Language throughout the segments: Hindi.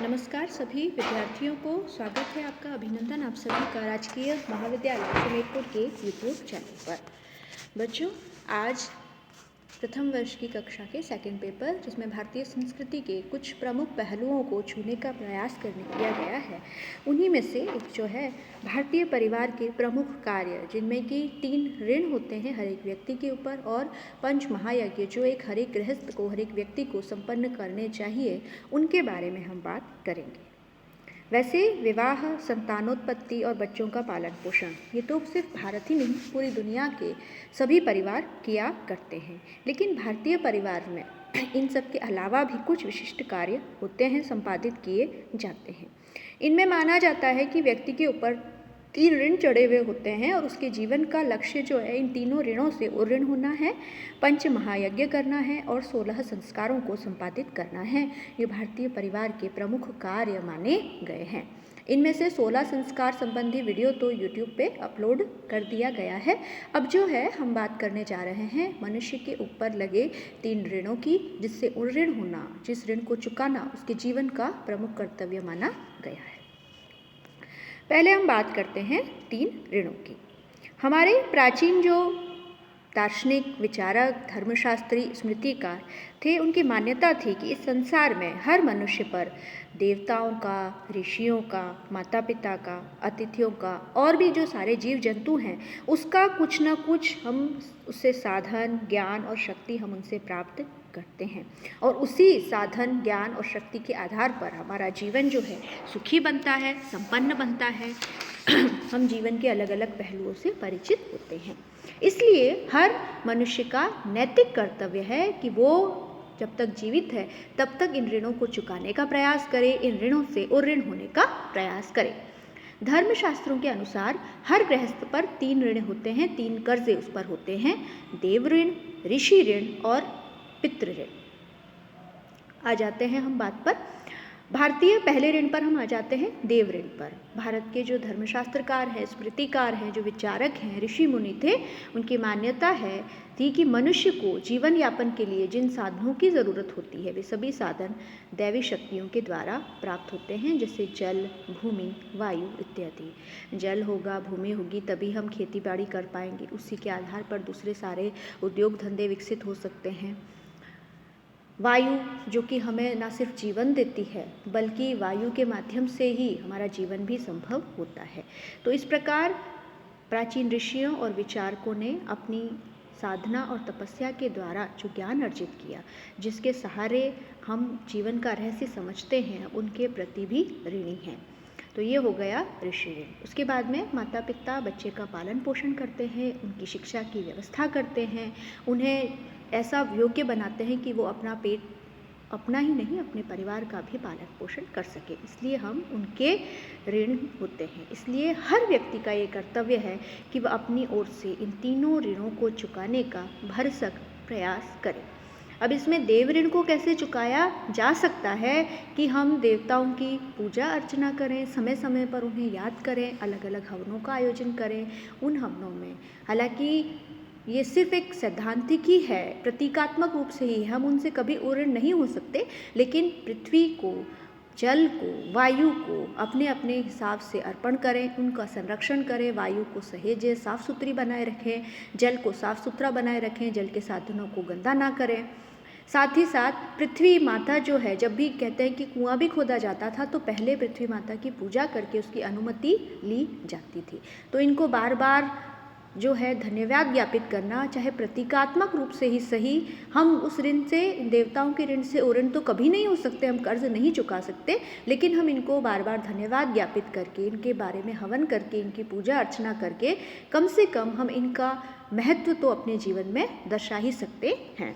नमस्कार सभी विद्यार्थियों को, स्वागत है आपका, अभिनंदन आप सभी का राजकीय महाविद्यालय सुमेरपुर के यूट्यूब चैनल पर। बच्चों, आज प्रथम वर्ष की कक्षा के सेकंड पेपर, जिसमें भारतीय संस्कृति के कुछ प्रमुख पहलुओं को छूने का प्रयास किया गया है, उन्हीं में से एक जो है भारतीय परिवार के प्रमुख कार्य, जिनमें कि 3 ऋण होते हैं हर एक व्यक्ति के ऊपर, और 5 महायज्ञ जो एक हर एक गृहस्थ को, हर एक व्यक्ति को संपन्न करने चाहिए, उनके बारे में हम बात करेंगे। वैसे विवाह, संतानोत्पत्ति और बच्चों का पालन पोषण, ये तो सिर्फ भारत ही नहीं, पूरी दुनिया के सभी परिवार किया करते हैं। लेकिन भारतीय परिवार में इन सब के अलावा भी कुछ विशिष्ट कार्य होते हैं, संपादित किए जाते हैं। इनमें माना जाता है कि व्यक्ति के ऊपर 3 ऋण चढ़े हुए होते हैं और उसके जीवन का लक्ष्य जो है इन तीनों ऋणों से उऋण होना है, 5 महायज्ञ करना है और 16 संस्कारों को संपादित करना है। ये भारतीय परिवार के प्रमुख कार्य माने गए हैं। इनमें से 16 संस्कार संबंधी वीडियो तो YouTube पे अपलोड कर दिया गया है। अब जो है हम बात करने जा रहे हैं मनुष्य के ऊपर लगे 3 ऋणों की, जिससे उऋण होना, जिस ऋण को चुकाना उसके जीवन का प्रमुख कर्तव्य माना गया है। पहले हम बात करते हैं 3 ऋणों की। हमारे प्राचीन जो दार्शनिक, विचारक, धर्मशास्त्री, स्मृतिकार थे, उनकी मान्यता थी कि इस संसार में हर मनुष्य पर देवताओं का, ऋषियों का, माता पिता का, अतिथियों का और भी जो सारे जीव जंतु हैं, उसका कुछ न कुछ हम उससे साधन, ज्ञान और शक्ति हम उनसे प्राप्त करते हैं, और उसी साधन, ज्ञान और शक्ति के आधार पर हमारा जीवन जो है सुखी बनता है, संपन्न बनता है। हम जीवन के अलग अलग पहलुओं से परिचित होते हैं। इसलिए हर मनुष्य का नैतिक कर्तव्य है कि वो जब तक जीवित है तब तक इन ऋणों को चुकाने का प्रयास करे, इन ऋणों से उऋण होने का प्रयास करे। धर्मशास्त्रों के अनुसार हर गृहस्थ पर 3 ऋण होते हैं, 3 कर्जे उस पर होते हैं, देव ऋण, ऋषि ऋण और पितृ ऋण। आ जाते हैं हम बात पर। भारतीय पहले ऋण पर हम आ जाते हैं, देव ऋण पर। भारत के जो धर्मशास्त्रकार हैं, स्मृतिकार हैं, जो विचारक हैं, ऋषि मुनि थे, उनकी मान्यता थी कि मनुष्य को जीवन यापन के लिए जिन साधनों की ज़रूरत होती है, वे सभी साधन दैवी शक्तियों के द्वारा प्राप्त होते हैं, जैसे जल, भूमि, वायु इत्यादि। जल होगा, भूमि होगी, तभी हम खेती बाड़ी कर पाएंगे, उसी के आधार पर दूसरे सारे उद्योग धंधे विकसित हो सकते हैं। वायु जो कि हमें न सिर्फ जीवन देती है, बल्कि वायु के माध्यम से ही हमारा जीवन भी संभव होता है। तो इस प्रकार प्राचीन ऋषियों और विचारकों ने अपनी साधना और तपस्या के द्वारा जो ज्ञान अर्जित किया, जिसके सहारे हम जीवन का रहस्य समझते हैं, उनके प्रति भी ऋणी हैं। तो ये हो गया ऋषि ऋण। उसके बाद में माता पिता बच्चे का पालन पोषण करते हैं, उनकी शिक्षा की व्यवस्था करते हैं, उन्हें ऐसा योग्य बनाते हैं कि वो अपना पेट, अपना ही नहीं अपने परिवार का भी पालन पोषण कर सके, इसलिए हम उनके ऋण होते हैं। इसलिए हर व्यक्ति का ये कर्तव्य है कि वह अपनी ओर से इन तीनों ऋणों को चुकाने का भरसक प्रयास करे। अब इसमें देव ऋण को कैसे चुकाया जा सकता है कि हम देवताओं की पूजा अर्चना करें, समय समय पर उन्हें याद करें, अलग अलग हवनों का आयोजन करें। उन हवनों में, हालांकि ये सिर्फ एक सैद्धांतिक ही है, प्रतीकात्मक रूप से ही, हम उनसे कभी उऋण नहीं हो सकते, लेकिन पृथ्वी को, जल को, वायु को अपने अपने हिसाब से अर्पण करें, उनका संरक्षण करें, वायु को सहेजें, साफ सुथरी बनाए रखें, जल को साफ सुथरा बनाए रखें, जल के साधनों को गंदा ना करें। साथ ही साथ पृथ्वी माता जो है, जब भी कहते हैं कि कुआं भी खोदा जाता था तो पहले पृथ्वी माता की पूजा करके उसकी अनुमति ली जाती थी। तो इनको बार बार जो है धन्यवाद ज्ञापित करना, चाहे प्रतीकात्मक रूप से ही सही, हम उस ऋण से, देवताओं के ऋण से उऋण तो कभी नहीं हो सकते, हम कर्ज नहीं चुका सकते, लेकिन हम इनको बार बार धन्यवाद ज्ञापित करके, इनके बारे में हवन करके, इनकी पूजा अर्चना करके कम से कम हम इनका महत्व तो अपने जीवन में दर्शा ही सकते हैं।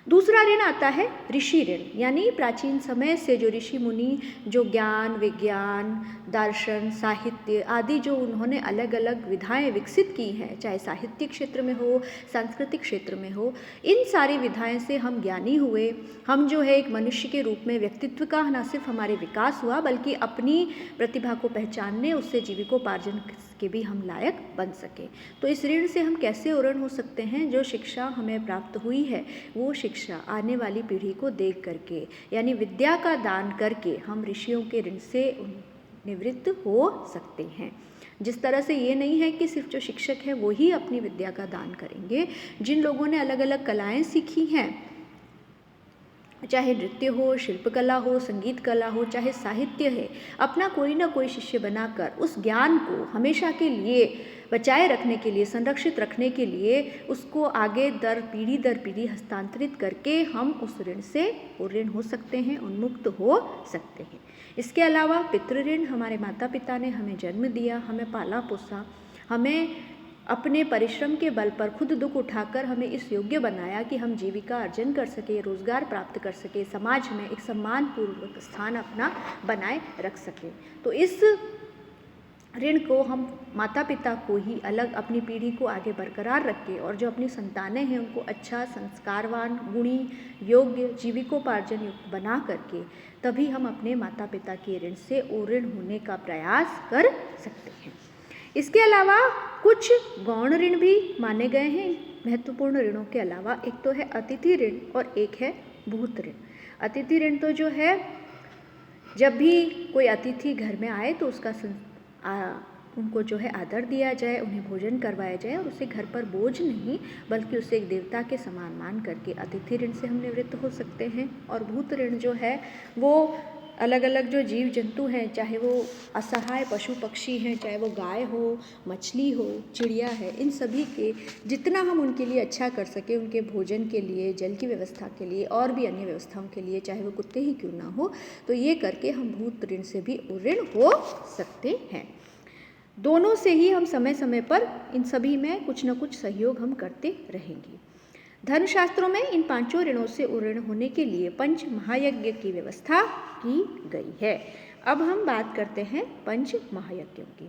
दूसरा ऋण आता है ऋषि ऋण, यानी प्राचीन समय से जो ऋषि मुनि जो ज्ञान, विज्ञान, दर्शन, साहित्य आदि जो उन्होंने अलग अलग विधाएं विकसित की हैं, चाहे साहित्यिक क्षेत्र में हो, सांस्कृतिक क्षेत्र में हो, इन सारी विधाएं से हम ज्ञानी हुए। हम जो है एक मनुष्य के रूप में व्यक्तित्व का न सिर्फ हमारे विकास हुआ, बल्कि अपनी प्रतिभा को पहचानने, उससे जीविकोपार्जन के भी हम लायक बन सकें। तो इस ऋण से हम कैसे ऋण हो सकते हैं? जो शिक्षा हमें प्राप्त हुई है वो शिक्षा आने वाली पीढ़ी को देख करके, यानी विद्या का दान करके हम ऋषियों के ऋण से निवृत्त हो सकते हैं। जिस तरह से ये नहीं है कि सिर्फ जो शिक्षक है वो ही अपनी विद्या का दान करेंगे। जिन लोगों ने अलग अलग कलाएं सीखी हैं, चाहे नृत्य हो, शिल्पकला हो, संगीत कला हो, चाहे साहित्य है, अपना कोई ना कोई शिष्य बनाकर उस ज्ञान को हमेशा के लिए बचाए रखने के लिए, संरक्षित रखने के लिए उसको आगे दर पीढ़ी हस्तांतरित करके हम उस ऋण से ऋण हो सकते हैं, उन्मुक्त हो सकते हैं। इसके अलावा पितृ ऋण, हमारे माता पिता ने हमें जन्म दिया, हमें पाला पोसा, हमें अपने परिश्रम के बल पर खुद दुख उठाकर हमें इस योग्य बनाया कि हम जीविका अर्जन कर सके, रोजगार प्राप्त कर सके, समाज में एक सम्मानपूर्वक स्थान अपना बनाए रख सके। तो इस ऋण को हम माता पिता को ही अलग अपनी पीढ़ी को आगे बरकरार रखें और जो अपनी संतानें हैं उनको अच्छा, संस्कारवान, गुणी, योग्य, जीविकोपार्जन युक्त बना करके तभी हम अपने माता पिता के ऋण से ऋण होने का प्रयास कर सकते हैं। इसके अलावा कुछ गौण ऋण भी माने गए हैं महत्वपूर्ण ऋणों के अलावा। एक तो है अतिथि ऋण और एक है भूत ऋण। अतिथि ऋण तो जो है, जब भी कोई अतिथि घर में आए तो उसका उनको जो है आदर दिया जाए, उन्हें भोजन करवाया जाए और उसे घर पर बोझ नहीं बल्कि उसे एक देवता के समान मान करके अतिथि ऋण से हम निवृत्त हो सकते हैं। और भूत ऋण जो है वो अलग अलग जो जीव जंतु हैं, चाहे वो असहाय पशु पक्षी हैं, चाहे वो गाय हो, मछली हो, चिड़िया है, इन सभी के जितना हम उनके लिए अच्छा कर सके, उनके भोजन के लिए, जल की व्यवस्था के लिए और भी अन्य व्यवस्थाओं के लिए, चाहे वो कुत्ते ही क्यों ना हो, तो ये करके हम भूत ऋण से भी ऋण हो सकते हैं। दोनों से ही हम समय समय पर इन सभी में कुछ न कुछ सहयोग हम करते रहेंगे। धर्मशास्त्रों में इन पांचों ऋणों से ऋण होने के लिए पंच महायज्ञ की व्यवस्था की गई है। अब हम बात करते हैं पंच महायज्ञों की।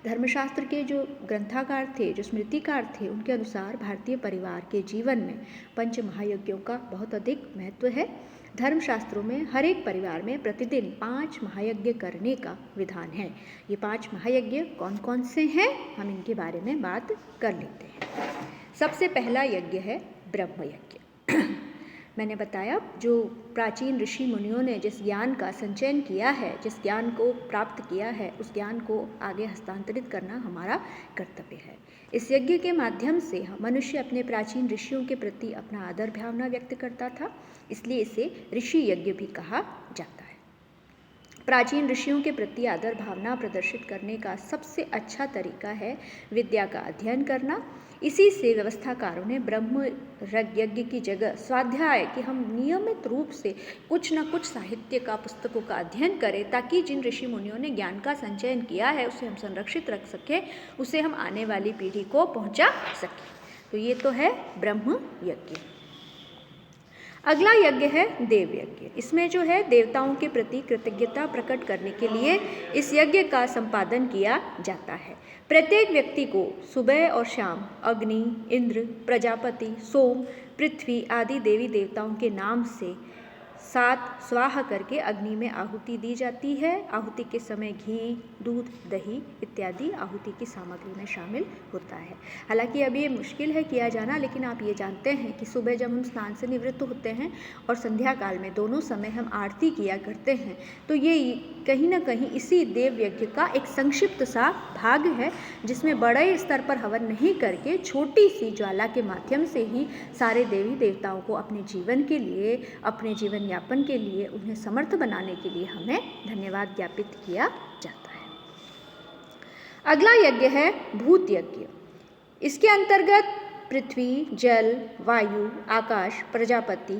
धर्मशास्त्र के जो ग्रंथाकार थे, जो स्मृतिकार थे, उनके अनुसार भारतीय परिवार के जीवन में पंच महायज्ञों का बहुत अधिक महत्व है। धर्मशास्त्रों में हर एक परिवार में प्रतिदिन 5 महायज्ञ करने का विधान है। ये 5 महायज्ञ कौन कौन से हैं, हम इनके बारे में बात कर लेते हैं। सबसे पहला यज्ञ है ब्रह्म यज्ञ। मैंने बताया जो प्राचीन ऋषि मुनियों ने जिस ज्ञान का संचयन किया है, जिस ज्ञान को प्राप्त किया है, उस ज्ञान को आगे हस्तांतरित करना हमारा कर्तव्य है। इस यज्ञ के माध्यम से मनुष्य अपने प्राचीन ऋषियों के प्रति अपना आदर भावना व्यक्त करता था, इसलिए इसे ऋषि यज्ञ भी कहा जाता है। प्राचीन ऋषियों के प्रति आदर भावना प्रदर्शित करने का सबसे अच्छा तरीका है विद्या का अध्ययन करना। इसी से व्यवस्थाकारों ने ब्रह्म यज्ञ की जगह स्वाध्याय कि हम नियमित रूप से कुछ न कुछ साहित्य का, पुस्तकों का अध्ययन करें, ताकि जिन ऋषि मुनियों ने ज्ञान का संचयन किया है उसे हम संरक्षित रख सकें, उसे हम आने वाली पीढ़ी को पहुंचा सकें। तो ये तो है ब्रह्म यज्ञ। अगला यज्ञ है देव यज्ञ। इसमें जो है देवताओं के प्रति कृतज्ञता प्रकट करने के लिए इस यज्ञ का संपादन किया जाता है। प्रत्येक व्यक्ति को सुबह और शाम अग्नि, इंद्र, प्रजापति, सोम, पृथ्वी आदि देवी देवताओं के नाम से 7 स्वाहा करके अग्नि में आहुति दी जाती है। आहुति के समय घी, दूध, दही इत्यादि आहुति की सामग्री में शामिल होता है। हालांकि अब ये मुश्किल है किया जाना, लेकिन आप ये जानते हैं कि सुबह जब हम स्नान से निवृत्त होते हैं और संध्या काल में दोनों समय हम आरती किया करते हैं, तो ये कहीं ना कहीं इसी देव यज्ञ का एक संक्षिप्त सा भाग है, जिसमें बड़े स्तर पर हवन नहीं करके छोटी सी ज्वाला के माध्यम से ही सारे देवी देवताओं को अपने जीवन के लिए, अपने जीवन यापन के लिए, उन्हें समर्थ बनाने के लिए हमें धन्यवाद ज्ञापित किया जाता है। अगला यज्ञ है भूत यज्ञ। इसके अंतर्गत पृथ्वी, जल, वायु, आकाश, प्रजापति,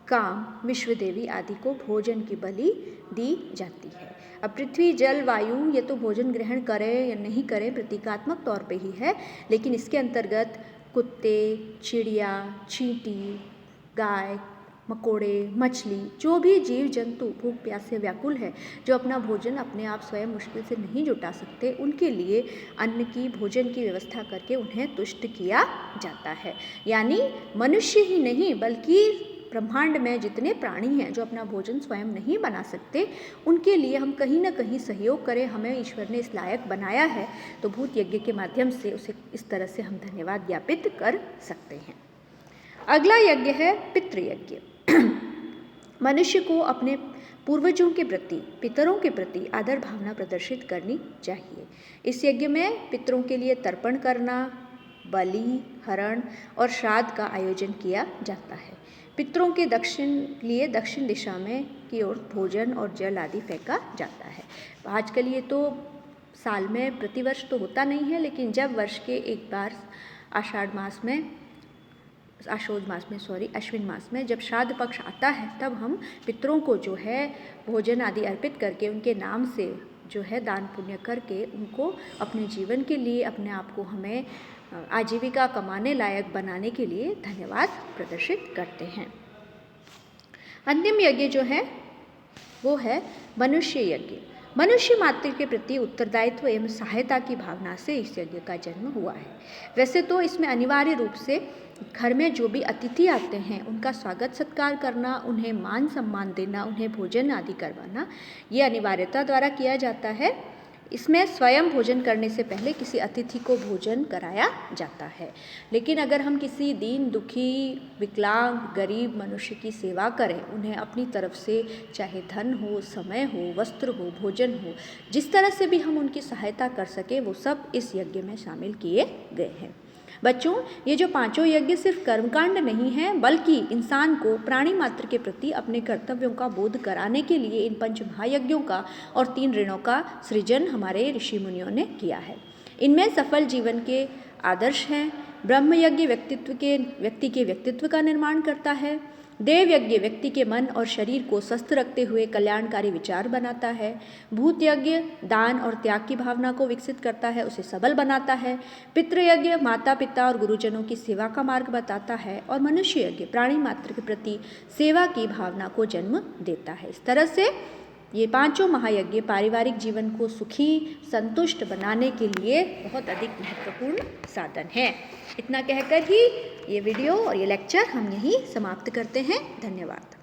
काम, विश्वदेवी आदि को भोजन की बलि दी जाती है। अब पृथ्वी, जल, वायु ये तो भोजन ग्रहण करें या नहीं करें प्रतीकात्मक तौर पे ही है, लेकिन इसके अंतर्गत कुत्ते, चिड़िया, चींटी, गाय, मकोड़े, मछली, जो भी जीव जंतु भूख प्यास से व्याकुल है, जो अपना भोजन अपने आप स्वयं मुश्किल से नहीं जुटा सकते, उनके लिए अन्न की, भोजन की व्यवस्था करके उन्हें तुष्ट किया जाता है। यानी मनुष्य ही नहीं बल्कि ब्रह्मांड में जितने प्राणी हैं जो अपना भोजन स्वयं नहीं बना सकते, उनके लिए हम कहीं ना कहीं सहयोग करें। हमें ईश्वर ने इस लायक बनाया है, तो भूत यज्ञ के माध्यम से उसे इस तरह से हम धन्यवाद ज्ञापित कर सकते हैं। अगला यज्ञ है पितृयज्ञ। मनुष्य को अपने पूर्वजों के प्रति, पितरों के प्रति आदर भावना प्रदर्शित करनी चाहिए। इस यज्ञ में पितरों के लिए तर्पण करना, बलि, हरण और श्राद्ध का आयोजन किया जाता है। पितरों के दक्षिण दिशा में की ओर भोजन और जल आदि फेंका जाता है। आजकल ये तो साल में प्रतिवर्ष तो होता नहीं है, लेकिन जब वर्ष के एक बार अश्विन मास में जब श्राद्ध पक्ष आता है, तब हम पितरों को जो है भोजन आदि अर्पित करके उनके नाम से जो है दान पुण्य करके उनको अपने जीवन के लिए, अपने आप को हमें आजीविका कमाने लायक बनाने के लिए धन्यवाद प्रदर्शित करते हैं। अंतिम यज्ञ जो है वो है मनुष्य यज्ञ। मनुष्य मात्र के प्रति उत्तरदायित्व एवं सहायता की भावना से इस यज्ञ का जन्म हुआ है। वैसे तो इसमें अनिवार्य रूप से घर में जो भी अतिथि आते हैं उनका स्वागत सत्कार करना, उन्हें मान सम्मान देना, उन्हें भोजन आदि करवाना, ये अनिवार्यता द्वारा किया जाता है। इसमें स्वयं भोजन करने से पहले किसी अतिथि को भोजन कराया जाता है। लेकिन अगर हम किसी दीन दुखी, विकलांग, गरीब मनुष्य की सेवा करें, उन्हें अपनी तरफ से चाहे धन हो, समय हो, वस्त्र हो, भोजन हो, जिस तरह से भी हम उनकी सहायता कर सकें, वो सब इस यज्ञ में शामिल किए गए हैं। बच्चों, ये जो पांचों यज्ञ सिर्फ कर्मकांड नहीं है, बल्कि इंसान को प्राणी मात्र के प्रति अपने कर्तव्यों का बोध कराने के लिए इन पंच महायज्ञों का और 3 ऋणों का सृजन हमारे ऋषि मुनियों ने किया है। इनमें सफल जीवन के आदर्श हैं। ब्रह्म यज्ञ व्यक्ति के व्यक्तित्व का निर्माण करता है। देव यज्ञ व्यक्ति के मन और शरीर को स्वस्थ रखते हुए कल्याणकारी विचार बनाता है। भूत यज्ञ दान और त्याग की भावना को विकसित करता है, उसे सबल बनाता है। पितृयज्ञ माता पिता और गुरुजनों की सेवा का मार्ग बताता है। और मनुष्य यज्ञ प्राणी मात्र के प्रति सेवा की भावना को जन्म देता है। इस तरह से ये पांचों महायज्ञ पारिवारिक जीवन को सुखी, संतुष्ट बनाने के लिए बहुत अधिक महत्वपूर्ण साधन है। इतना कहकर ही ये वीडियो और ये लेक्चर हम यहीं समाप्त करते हैं। धन्यवाद।